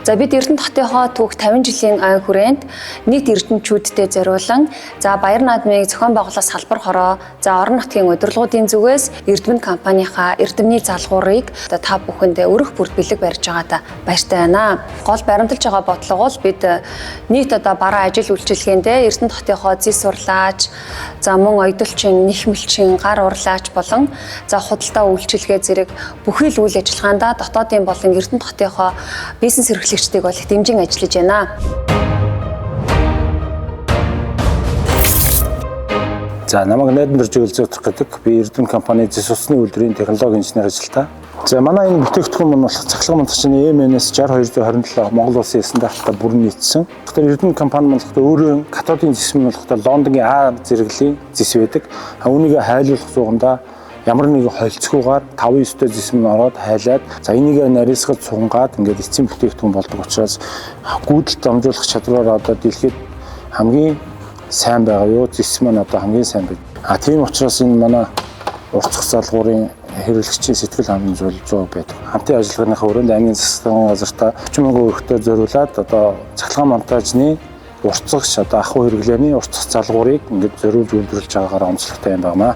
За бид Эрдэнэ хотынхоо түүх 50 жилийн ой хүрээнд нийт эрдэнэчүүдтэй зориулан баяр наадмыг зохион байгуулах салбар хороо орон нутгийн удирдлагуудын зүгээс Эрдэмэд компанийнхаа эрдэмний залгуурыг та бүхэнд өрөх бүрд бэлэг барьж байгаадаа баяртай байна. Гол баримталж байгаа бодлого бол бид нийт бараа ажил үйлчилгээндээ Эрдэнэ хотынхоо зис сурлаач, мөн оюутчин, нэхмэлчин, гар урлаач болон худалдаа үйлчилгээ зэрэг бүхий л үйл ажиллагаанда дотоодын болон Эрдэнэ хотынхоо бизнес эрхлэгчдийг бол их дэмжин ажиллаж байна. Намайг Найдан Дөржигөл зөтөх гэдэг би Эрдэнэ компани зис усны үйлдвэрийн технологи инженер ажилтаа. Манай энэ бүтээгдэхүүн нь болох цахилгаан мандагчны EMNS 6227 Монгол улсын стандарттай бүрэн нийцсэн. Тэгэхээр Эрдэнэ компани нь өөрөө катодын зис нь Лондонгийн А зэрэглэлийн зис байдаг. Үүнийг хайлуулах зуугандаа ямар нэгэн холцгүйгээр 5-9 зисм нь ороод хайлаад энийг нарийсгаж цунгаад ингээд эцсийн бүтээгдэхүүн болдог учраас гүйдэлд дамжуулах чадвараар дэлхийд хамгийн сайн байгаа юу, зисм нь хамгийн сайн байна. Тийм учраас энэ манай уртцах залгуурын хэрэглэгчийн сэтгэл хангалуун зүйл 100 байдаг. Хамтын ажиллагааныхаа өрөөнд аймгийн засгийн газартаа 30 мянган өргөтэй зориулаад цахилгаан монтажны уртцагч ахуй хэрэглээний уртцах залгуурыг ингээд зориулж үйлдвэрлэж байгаагаар онцлогтой юм байна.